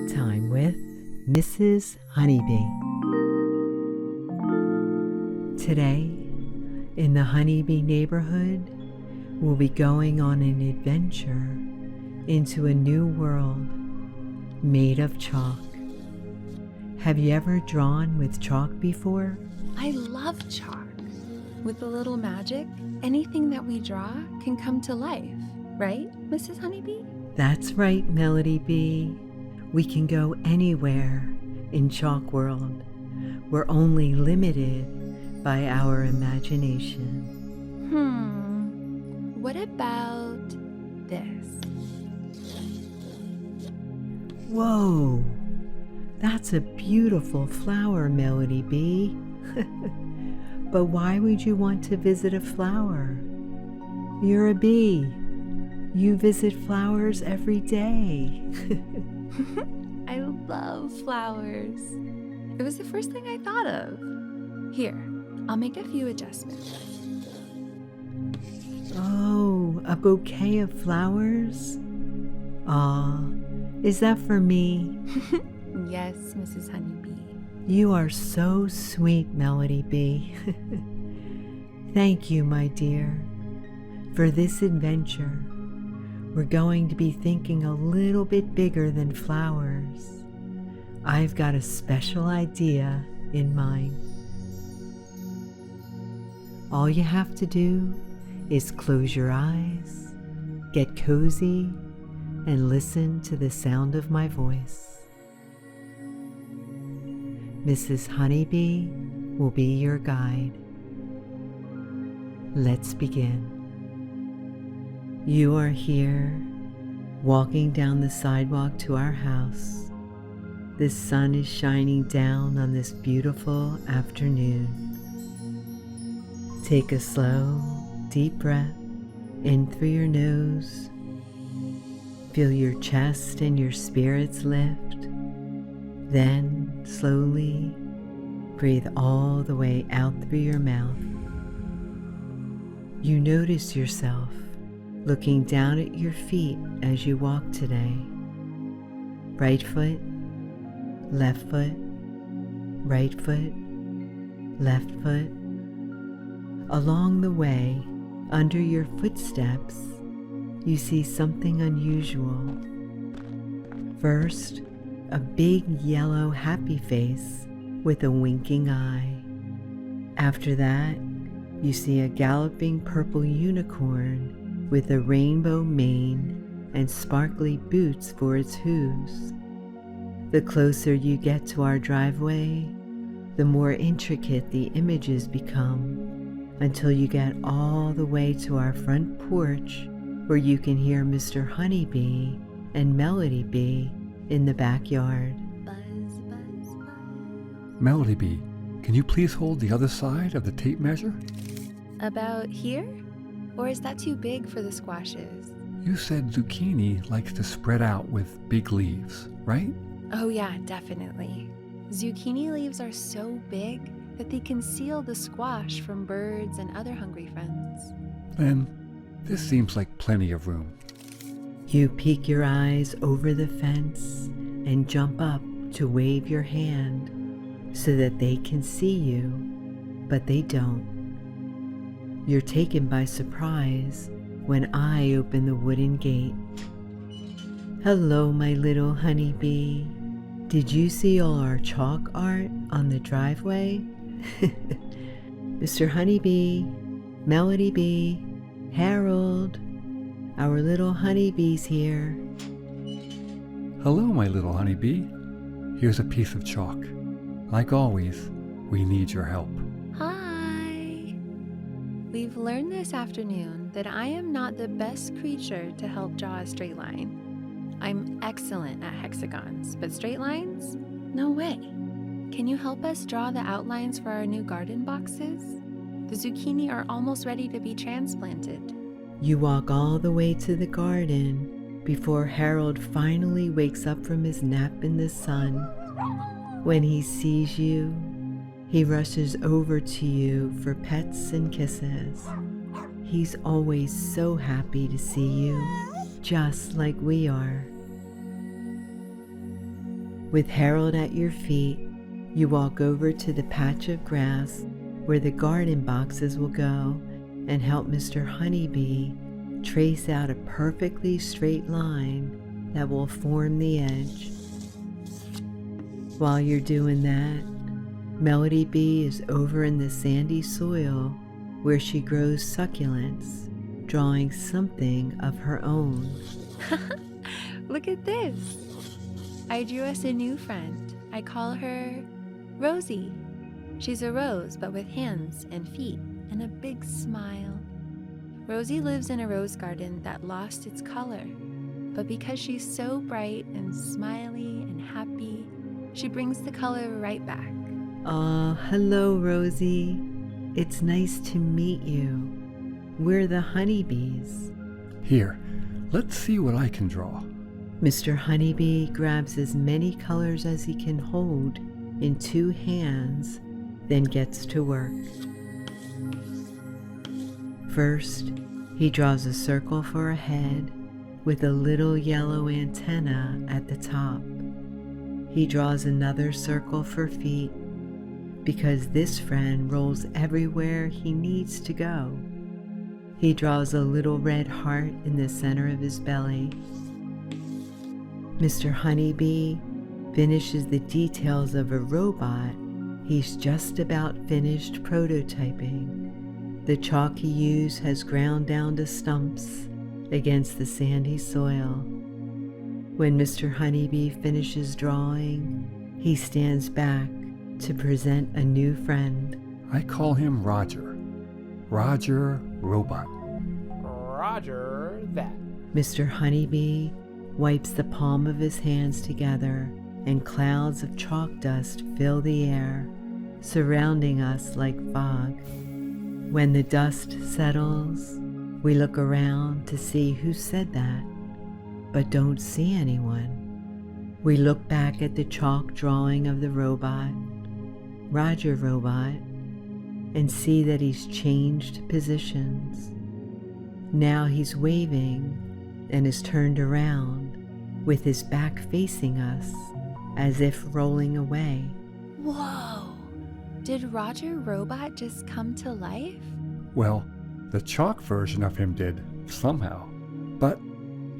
Bedtime with Mrs. Honeybee. Today, in the Honeybee neighborhood, we'll be going on an adventure into a new world made of chalk. Have you ever drawn with chalk before? I love chalk. With a little magic, anything that we draw can come to life, right, Mrs. Honeybee? That's right, Melody Bee. We can go anywhere in Chalk World. We're only limited by our imagination. What about this? Whoa, that's a beautiful flower, Melody Bee. But why would you want to visit a flower? You're a bee. You visit flowers every day. I love flowers. It was the first thing I thought of. Here, I'll make a few adjustments. Oh, a bouquet of flowers? Aw, is that for me? Yes, Mrs. Honeybee. You are so sweet, Melody Bee. Thank you, my dear. For this adventure, we're going to be thinking a little bit bigger than flowers. I've got a special idea in mind. All you have to do is close your eyes, get cozy, and listen to the sound of my voice. Mrs. Honeybee will be your guide. Let's begin. You are here, walking down the sidewalk to our house. The sun is shining down on this beautiful afternoon. Take a slow, deep breath in through your nose. Feel your chest and your spirits lift. Then, slowly, breathe all the way out through your mouth. You notice yourself looking down at your feet as you walk today. Right foot, left foot, right foot, left foot. Along the way, under your footsteps, you see something unusual. First, a big yellow happy face with a winking eye. After that, you see a galloping purple unicorn with a rainbow mane and sparkly boots for its hooves. The closer you get to our driveway, the more intricate the images become, until you get all the way to our front porch, where you can hear Mr. Honeybee and Melody Bee in the backyard. Buzz, buzz, buzz. Melody Bee, can you please hold the other side of the tape measure? About here? Or is that too big for the squashes? You said zucchini likes to spread out with big leaves, right? Oh yeah, definitely. Zucchini leaves are so big that they conceal the squash from birds and other hungry friends. Then this seems like plenty of room. You peek your eyes over the fence and jump up to wave your hand so that they can see you, but they don't. You're taken by surprise when I open the wooden gate. Hello, my little honeybee. Did you see all our chalk art on the driveway? Mr. Honeybee, Melody Bee, Harold, our little honeybees here. Hello, my little honeybee. Here's a piece of chalk. Like always, we need your help. Hi! We've learned this afternoon that I am not the best creature to help draw a straight line. I'm excellent at hexagons, but straight lines? No way. Can you help us draw the outlines for our new garden boxes? The zucchini are almost ready to be transplanted. You walk all the way to the garden before Harold finally wakes up from his nap in the sun. When he sees you, he rushes over to you for pets and kisses. He's always so happy to see you, just like we are. With Harold at your feet, you walk over to the patch of grass where the garden boxes will go and help Mr. Honeybee trace out a perfectly straight line that will form the edge. While you're doing that, Melody Bee is over in the sandy soil where she grows succulents, drawing something of her own. Look at this. I drew us a new friend. I call her Rosie. She's a rose, but with hands and feet and a big smile. Rosie lives in a rose garden that lost its color, but because she's so bright and smiley and happy, she brings the color right back. Hello, Rosie. It's nice to meet you. We're the honeybees. Here, let's see what I can draw. Mr. Honeybee grabs as many colors as he can hold in 2 hands, then gets to work. First, he draws a circle for a head with a little yellow antenna at the top. He draws another circle for feet because this friend rolls everywhere he needs to go. He draws a little red heart in the center of his belly. Mr. Honeybee finishes the details of a robot he's just about finished prototyping. The chalk he used has ground down to stumps against the sandy soil. When Mr. Honeybee finishes drawing, he stands back to present a new friend. I call him Roger. Roger Robot. Roger that. Mr. Honeybee wipes the palm of his hands together, and clouds of chalk dust fill the air, surrounding us like fog. When the dust settles, we look around to see who said that, but don't see anyone. We look back at the chalk drawing of the robot, Roger Robot, and see that he's changed positions. Now he's waving and is turned around with his back facing us as if rolling away. Whoa! Did Roger Robot just come to life? Well, the chalk version of him did, somehow. But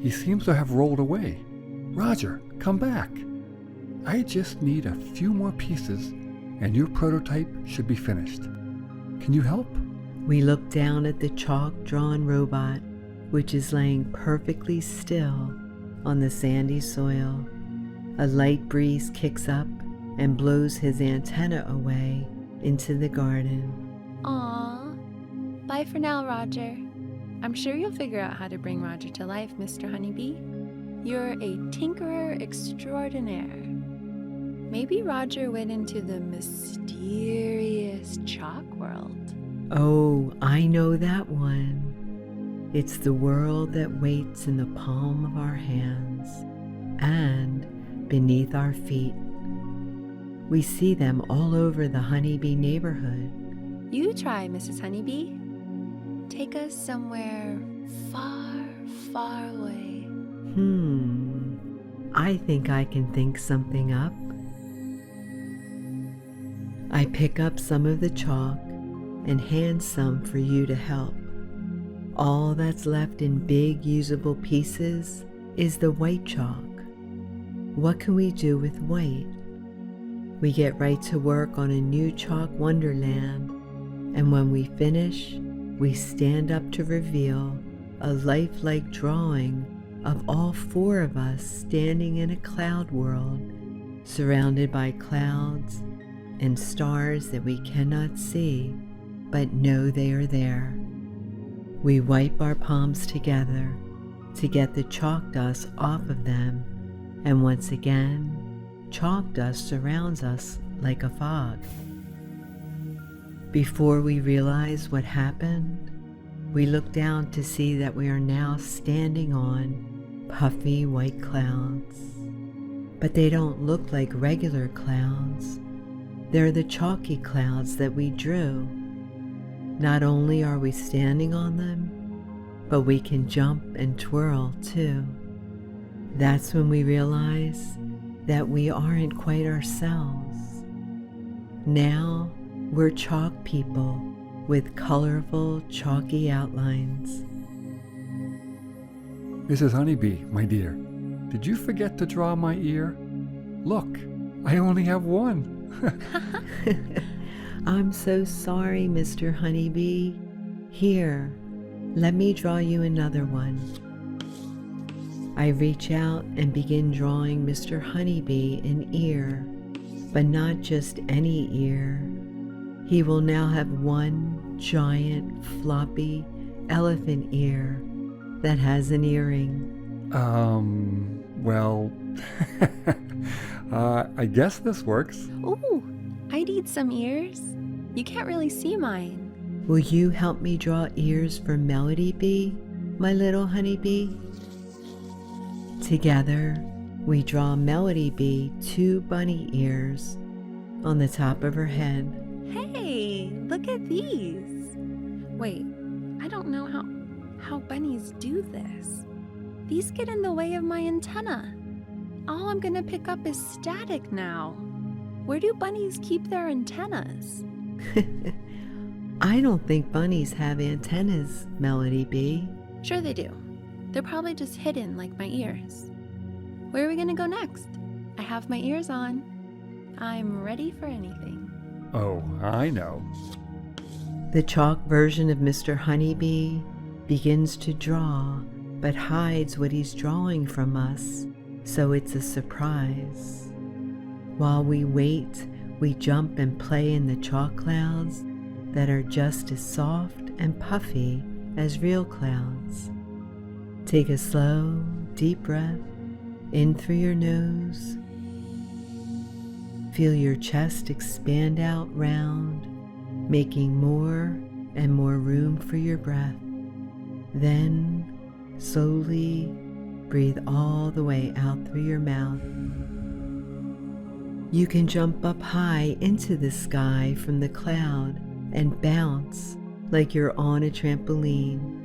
he seems to have rolled away. Roger, come back. I just need a few more pieces and your prototype should be finished. Can you help? We look down at the chalk-drawn robot, which is laying perfectly still on the sandy soil. A light breeze kicks up and blows his antenna away into the garden. Aww. Bye for now, Roger. I'm sure you'll figure out how to bring Roger to life, Mr. Honeybee. You're a tinkerer extraordinaire. Maybe Roger went into the mysterious chalk world. Oh, I know that one. It's the world that waits in the palm of our hands and beneath our feet. We see them all over the Honeybee neighborhood. You try, Mrs. Honeybee. Take us somewhere far, far away. I think I can think something up. I pick up some of the chalk and hand some for you to help. All that's left in big usable pieces is the white chalk. What can we do with white? We get right to work on a new chalk wonderland, and when we finish, we stand up to reveal a lifelike drawing of all 4 of us standing in a cloud world, surrounded by clouds and stars that we cannot see, but know they are there. We wipe our palms together to get the chalk dust off of them, and once again, chalk dust surrounds us like a fog. Before we realize what happened, we look down to see that we are now standing on puffy white clouds. But they don't look like regular clouds. They're the chalky clouds that we drew. Not only are we standing on them, but we can jump and twirl too. That's when we realize that we aren't quite ourselves. Now we're chalk people with colorful, chalky outlines. Mrs. Honeybee, my dear, did you forget to draw my ear? Look, I only have one. I'm so sorry, Mr. Honeybee. Here, let me draw you another one. I reach out and begin drawing Mr. Honeybee an ear, but not just any ear. He will now have one giant, floppy elephant ear that has an earring. Well, I guess this works. Ooh, I need some ears. You can't really see mine. Will you help me draw ears for Melody Bee, my little honeybee? Together, we draw Melody Bee 2 bunny ears on the top of her head. Hey, look at these. Wait, I don't know how bunnies do this. These get in the way of my antenna. All I'm gonna pick up is static now. Where do bunnies keep their antennas? I don't think bunnies have antennas, Melody Bee. Sure they do. They're probably just hidden like my ears. Where are we gonna go next? I have my ears on. I'm ready for anything. Oh, I know. The chalk version of Mr. Honeybee begins to draw, but hides what he's drawing from us, so it's a surprise. While we wait, we jump and play in the chalk clouds that are just as soft and puffy as real clouds. Take a slow, deep breath in through your nose. Feel your chest expand out round, making more and more room for your breath. Then, slowly breathe all the way out through your mouth. You can jump up high into the sky from the cloud and bounce like you're on a trampoline.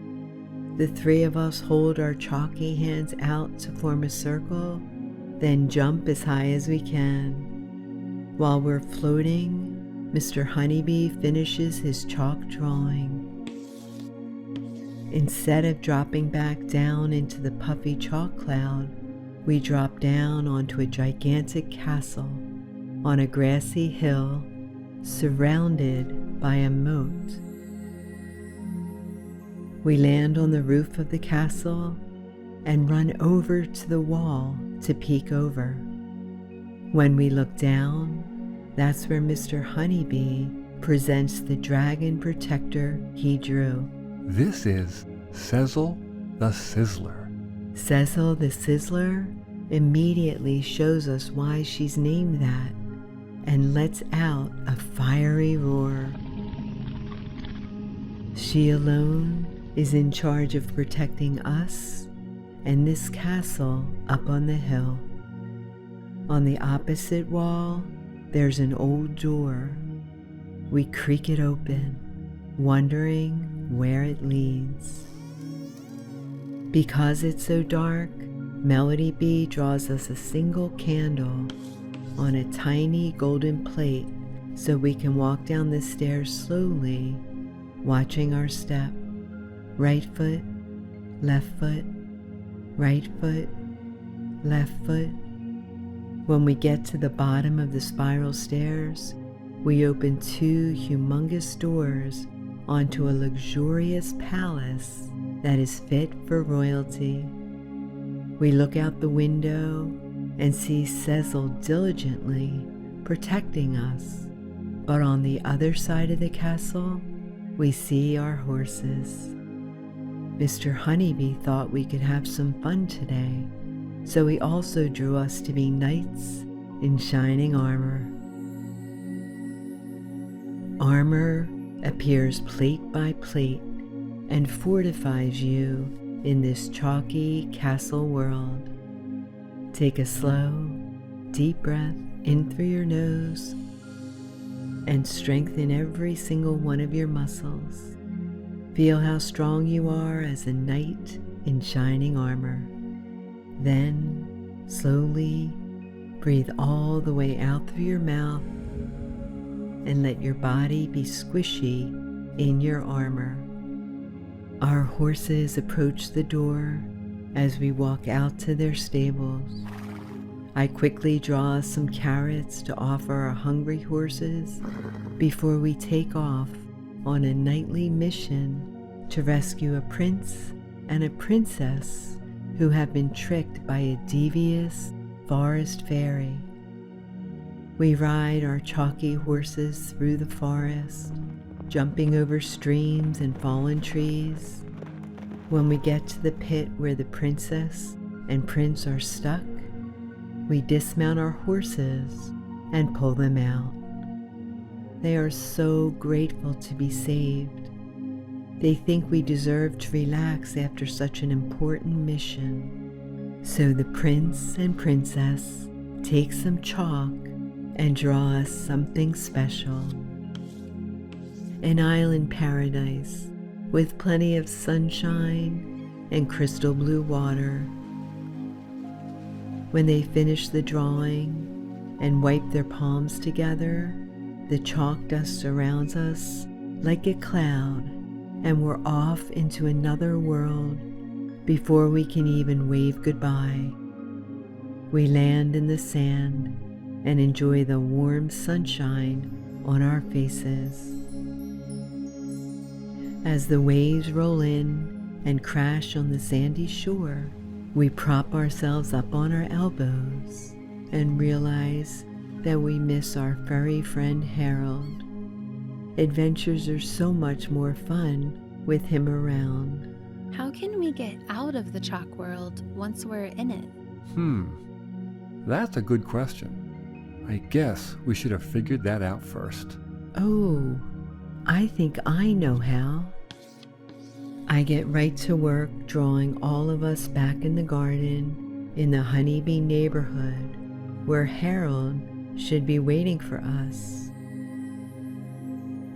The 3 of us hold our chalky hands out to form a circle, then jump as high as we can. While we're floating, Mr. Honeybee finishes his chalk drawing. Instead of dropping back down into the puffy chalk cloud, we drop down onto a gigantic castle on a grassy hill surrounded by a moat. We land on the roof of the castle and run over to the wall to peek over. When we look down, that's where Mr. Honeybee presents the dragon protector he drew. This is Cecil the Sizzler. Cecil the Sizzler immediately shows us why she's named that and lets out a fiery roar. She alone is in charge of protecting us and this castle up on the hill. On the opposite wall, there's an old door. We creak it open, wondering where it leads. Because it's so dark, Melody Bee draws us a single candle on a tiny golden plate so we can walk down the stairs slowly, watching our step. Right foot, left foot, right foot, left foot. When we get to the bottom of the spiral stairs, we open 2 humongous doors onto a luxurious palace that is fit for royalty. We look out the window and see Cecil diligently protecting us, but on the other side of the castle, we see our horses. Mr. Honeybee thought we could have some fun today, so he also drew us to be knights in shining armor. Armor appears plate by plate and fortifies you in this chalky castle world. Take a slow, deep breath in through your nose and strengthen every single one of your muscles. Feel how strong you are as a knight in shining armor. Then, slowly Breathe all the way out through your mouth and let your body be squishy in your armor. Our horses approach the door as we walk out to their stables. I quickly draw some carrots to offer our hungry horses before we take off on a nightly mission to rescue a prince and a princess who have been tricked by a devious forest fairy. We ride our chalky horses through the forest, jumping over streams and fallen trees. When we get to the pit where the princess and prince are stuck, we dismount our horses and pull them out. They are so grateful to be saved. They think we deserve to relax after such an important mission. So the prince and princess take some chalk and draw us something special. An island paradise with plenty of sunshine and crystal blue water. When they finish the drawing and wipe their palms together, the chalk dust surrounds us like a cloud, and we're off into another world before we can even wave goodbye. We land in the sand and enjoy the warm sunshine on our faces. As the waves roll in and crash on the sandy shore, we prop ourselves up on our elbows and realize that we miss our furry friend Harold. Adventures are so much more fun with him around. How can we get out of the chalk world once we're in it? That's a good question. I guess we should have figured that out first. Oh, I think I know how. I get right to work drawing all of us back in the garden in the Honeybee neighborhood where Harold should be waiting for us.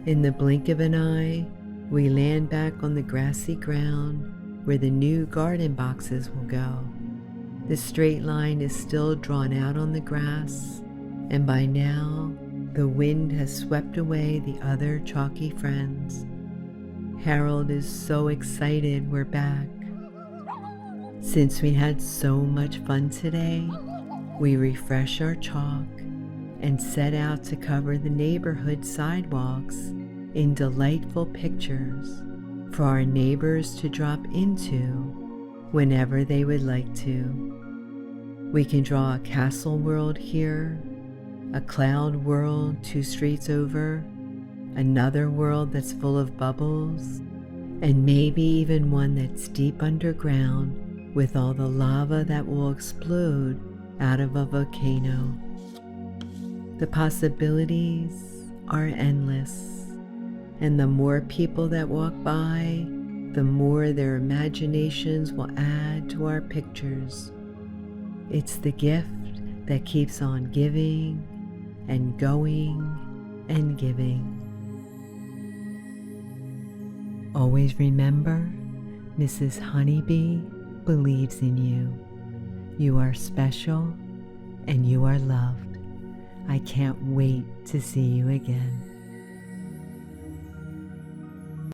In the blink of an eye, we land back on the grassy ground where the new garden boxes will go. The straight line is still drawn out on the grass, and by now, the wind has swept away the other chalky friends. Harold is so excited we're back. Since we had so much fun today, we refresh our chalk and set out to cover the neighborhood sidewalks in delightful pictures for our neighbors to drop into whenever they would like to. We can draw a castle world here, a cloud world 2 streets over, another world that's full of bubbles, and maybe even one that's deep underground with all the lava that will explode out of a volcano. The possibilities are endless, and the more people that walk by, the more their imaginations will add to our pictures. It's the gift that keeps on giving and going and giving. Always remember, Mrs. Honeybee believes in you. You are special and you are loved. I can't wait to see you again.